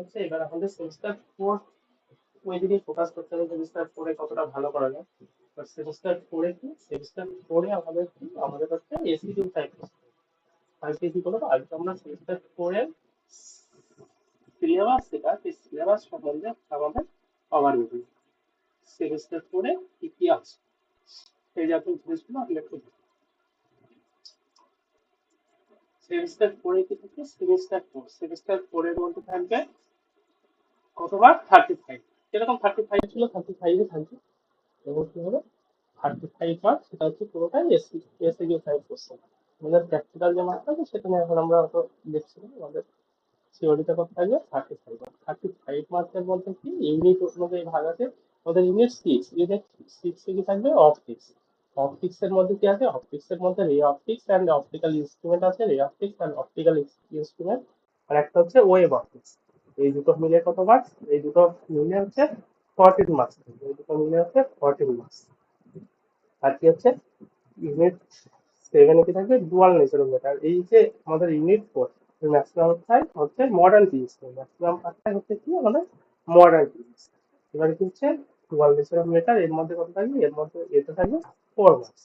হচ্ছে এবার আমাদের সেমিস্টার 4 ওই দিকে ফোকাস করতে হবে, সেমিস্টার 4 এ কতটা ভালো করা যায়। বাট সেমিস্টার 4 এ কি, সেমিস্টার 4 এ আমাদের হচ্ছে এসিকিউ টাইপ করতে হবে। আজকে কি করবো, আজকে আমরা সেমিস্টার 4 এর সিলেবাস, যেটা সেই সিলেবাস সম্বন্ধে আমাদের ওভারভিউ, সেমিস্টার 4 এ কি কি আছে সেই জাতীয় জিনিসগুলো আমরা একটু দেখব। সেমিস্টার 4 এ কি থাকবে, সেমিস্টার 4 এর মধ্যে থাকবে কতবার 35, যেরকম 35 ছিল 35 এ থাকবে। এবং কি হবে 35 মার্ক, সেটা হচ্ছে পুরোটাই এসিকিউ টাইপ কোশ্চেন। আমাদের প্র্যাকটিক্যাল যে মার্ক আছে সেটা নিয়ে এখন আমরা অত দেখছি না, আমাদের থিওরিতে কত থাকবে 35 মার্ক। 35 মার্কের মধ্যে কি ইউনিট অনুযায়ী ভাগ আছে। আমাদের ইউনিট 6 এ কি থাকবে, অপটিক্স। অপটিক্স এর মধ্যে কি আছে, অপটিক্স এর মধ্যে রে অপটিক্স অ্যান্ড অপটিক্যাল ইনস্ট্রুমেন্ট আছে, রে অপটিক্স অ্যান্ড অপটিক্যাল ইনস্ট্রুমেন্ট। আর একটা হচ্ছে ওয়েভ অপটিক্স। এই দুটো মিলে কত মার্কস, এই দুটো মিলে হচ্ছে 14 মার্কস, এই দুটো মিলে হচ্ছে 14 মার্কস। আর কি হচ্ছে ইউনিট 7 এ কি থাকবে, ডুয়াল নেচার অফ ম্যাটার। এই যে আমাদের ইউনিট 4 ম্যাক্সিমাম হচ্ছে মডার্ন ফিজিক্স, ম্যাক্সিমাম পার্টটাই হচ্ছে কি আমাদের মডার্ন ফিজিক্স। এবারে কি হচ্ছে ডুয়াল নেচার অফ ম্যাটার, এর মধ্যে কত থাকবে, এর মধ্যে এটা থাকবে 4 মার্কস।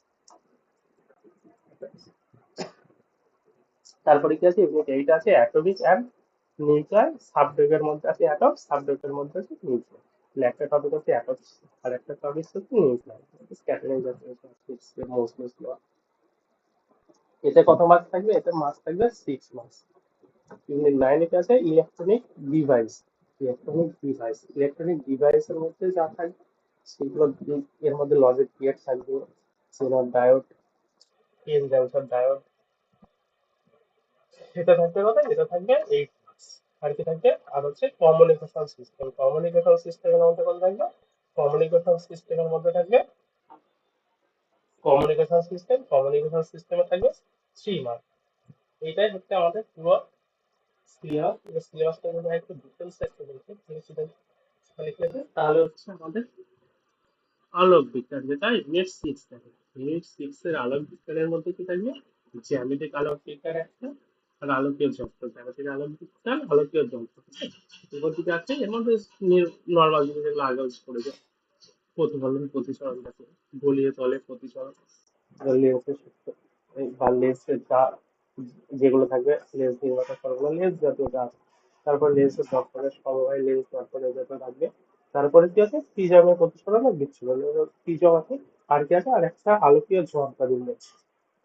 তারপরে কি আছে, ইউনিট 8 আছে অ্যাটমিক অ্যান্ড নিউক্লিয়ার। সাবজেক্টের মধ্যে আছে অ্যাটম, সাবজেক্টের মধ্যে আছে নিউক্লিয়ার। একটা টপিক হচ্ছে অ্যাটম আর একটা টপিক হচ্ছে নিউক্লিয়ার, স্ক্যাটারিং মোস্টলি। এতে কত মার্কস থাকবে, এতে মার্কস থাকবে 6 মার্কস। ইউনিট 9 এ আছে ইলেকট্রনিক ডিভাইস। ইলেকট্রনিক ডিভাইসের মধ্যে যা থাকবে সেগুলো এর মধ্যে লজিক গেট থাকবে, সেনার ডায়োড, এন জাংশন ডায়োড, এটা থাকবে কত, এটা থাকবে 8 মার্কস। আর কি থাকবে, আর হচ্ছে কমিউনিকেশন সিস্টেম। কমিউনিকেশন সিস্টেমের মধ্যে কত থাকবে, কমিউনিকেশন সিস্টেমের মধ্যে থাকবে কমিউনিকেশন সিস্টেমে থাকবে 3 মার্ক। এইটাই হচ্ছে আমাদের পুরো সিলেবাস। এই সিলেবাসটা যদি একটু ডিটেলস একটু দেখি তাহলে হচ্ছে আমাদের আলোক বিজ্ঞান, যেটা ইউনিট 6 থাকে। ইউনিট 6 এর আলোক বিজ্ঞানের মধ্যে কি থাকবে, জ্যামিতিক আলোক বিজ্ঞান একটা, আর আলোকীয় যন্ত্র। জ্যামিতিক আলোক বিজ্ঞান, আলোকীয় যন্ত্র, এগুলো দিকে আছে। এর মধ্যে নর্মাল জিনিস যেগুলো আগে পড়ে যায়, প্রতিফলন, প্রতিসরণ, দেখো গলিয়ে তলে প্রতিসরণ, লেন্সের সূত্র, বা লেন্সের যা যেগুলো থাকবে, লেন্স নির্মাতা সরবরাহ, লেন্স জাতীয় যা আছে। তারপর লেন্সের দর্পণের সমবায়, লেন্স দর্পণের যত থাকবে। তারপরে কি আছে, প্রিজমের প্রতিসরণ আর বিচ্ছুরণ, প্রিজম আছে। আর কি আছে, আর একটা আলোকীয় যন্ত্রাদি আছে।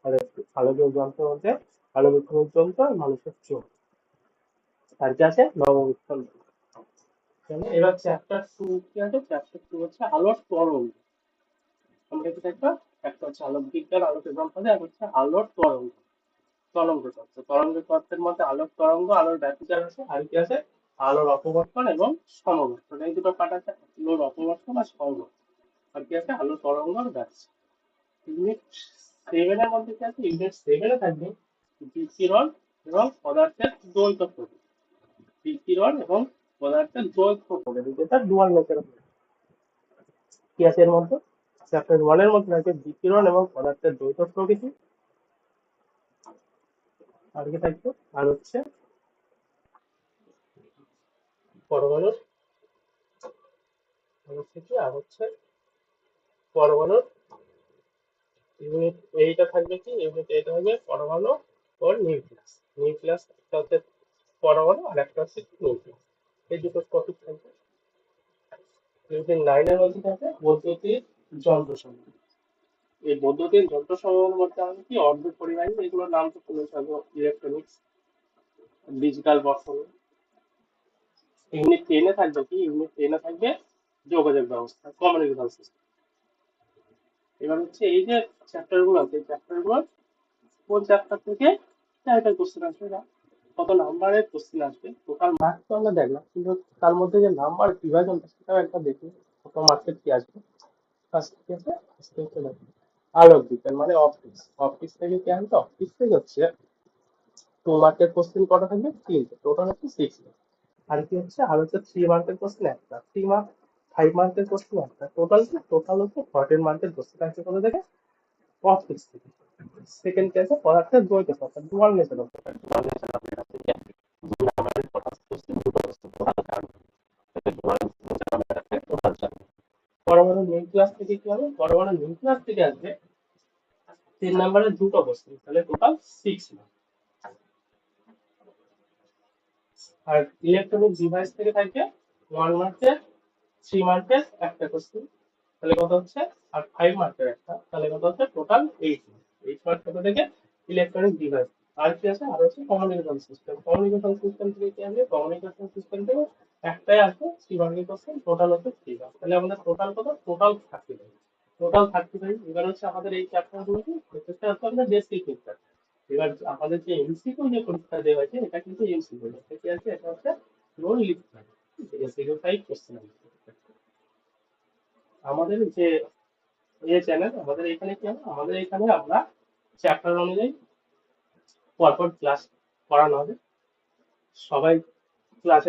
আর আলোকীয় যন্ত্রের মধ্যে আলোকবীক্ষণ যন্ত্র আর মানুষের চোখ। আর কি আছে, নববীক্ষণ। এবার চ্যাপ্টার 2 কি আছে, চ্যাপ্টার 2 হচ্ছে আলোর তরঙ্গ। আমরা কি দেখবো, একটা হচ্ছে আলোক বিজ্ঞান, আলোকের যন্ত্রাদি, আর হচ্ছে আলোর তরঙ্গ, তরঙ্গ তত্ত্ব। তরঙ্গ তত্ত্বের মধ্যে আলোক তরঙ্গ, আলোর ব্যতিচার আছে। আর কি আছে, আলোর অপবর্তন এবং সমবর্তন, এই দুটো পার্ট আছে, আলোর অপবর্তন আর সমবর্তন। আর কি আছে, আলো তরঙ্গ আর ব্যতিচার। ইউনিট 7 এর মধ্যে কি আছে, ইউনিট 7 এ থাকবে বিকিরণ এবং পদার্থের দ্বৈত প্রকৃতি। বিকিরণ এবং পদার্থের দ্বৈত প্রকৃতি, যেটা ডুয়াল নেচার। কি আছে এর মধ্যে, চ্যাপ্টার 1 এর মধ্যে থাকবে বিকিরণ এবং পদার্থের দ্বৈত প্রকৃতি। আর কি থাকবে, আর হচ্ছে পরমাণুর, আর হচ্ছে কি, আর হচ্ছে পরমাণুর। ইউনিট 8 থাকবে কি, ইউনিট 8 থাকবে পরমাণু ও নিউক্লিয়াস। নিউক্লিয়াস একটা হচ্ছে পরমাণু আর একটা হচ্ছে নিউক্লিয়াস, এই দুটো টপিক থাকবে। ইউনিট 9 এর মধ্যে থাকবে বৈদ্যুতিক যন্ত্র সমূহ। এই বৈদ্যুতিক যন্ত্র সমূহের মধ্যে আছে কি, অর্ধ পরিবাহী, এগুলোর নাম তো শুনে থাকবো, ইলেকট্রনিক্স, ডিজিটাল বর্তনী। ইউনিট 10 এ থাকবে কি, ইউনিট 10 এ থাকবে যোগাযোগ ব্যবস্থা, কমিউনিকেশন সিস্টেম। এবার হচ্ছে এই যে চ্যাপ্টার গুলো আছে, এই চ্যাপ্টার গুলো কোন চ্যাপ্টার থেকে টাইপের কোশ্চেন আসবে, বা কত নাম্বারের কোশ্চেন আসবে। টোটাল মার্কস তো আমরা দেখলাম, কিন্তু তার মধ্যে যে নাম্বার বিভাজনটা সেটাও একটা দেখি, কত মার্কের কি আসবে। ফার্স্ট কি আছে, ফার্স্ট হচ্ছে দেখো আলোক বিজ্ঞান মানে অপটিক্স। অপটিক্স থেকে কি আসবে, অপটিক্স থেকে হচ্ছে 2 মার্কের কোশ্চেন কটা থাকবে, 3টে, টোটাল হচ্ছে 6 মার্ক। আর কি হচ্ছে, আর হচ্ছে 3 মার্কের কোশ্চেন একটা, 3 মার্ক, 5 মার্কের কোশ্চেন একটা, টোটাল হচ্ছে 14 মার্কের কোশ্চেন আসছে কোথা থেকে, অপটিক্স থেকে। সেকেন্ড কি আছে, পদার্থের দ্বৈত প্রকার, dual nature of matter. Dual nature of matter থেকে 2 নাম্বারের কোশ্চেন, দুটো কোশ্চেন, নিউক্লিয়াস থেকে কি হবে, পরমাণু নিউক্লিয়াস থেকে আসবে 3 নম্বরের দুটো কোশ্চেন, তাহলে টোটাল 6 মার্ক। আর ইলেকট্রনিক ডিভাইস থেকে থাকবে 1 মার্কের, 3 মার্কের একটা কোশ্চেন, তাহলে কত হচ্ছে, আর 5 মার্কের একটা, তাহলে কত হচ্ছে টোটাল 8 মার্ক। 8 মার্ক কত থেকে, ইলেকট্রনিক ডিভাইস। আর কি আছে, আর হচ্ছে কমিউনিকেশন সিস্টেম। কমিউনিকেশন সিস্টেম থেকে কি আসবে, কমিউনিকেশন সিস্টেম থেকে একটাই আসবে 3 মার্কের কোশ্চেন, টোটাল হচ্ছে 3 মার্ক। তাহলে আমাদের টোটাল কত, টোটাল 35। টোটাল 35। এবার হচ্ছে আমাদের এই চ্যাপ্টার গুলোকে প্রত্যেকটা হচ্ছে আমাদের ডেসক্রিপটিভ। এবার আমাদের যে এমসিকিউ যে পরীক্ষা দেওয়া হয়েছে, এটা কিন্তু এমসিকিউ, এটা কি আছে, এটা হচ্ছে রোল লিখতে হবে, এমসিকিউ টাইপ কোশ্চেন। আমাদের যে চ্যানেল, আমাদের এখানে কি হবে, আমাদের এখানে আমরা চ্যাপ্টার অনুযায়ী পরপর ক্লাস করানো হবে। সবাই ক্লাসে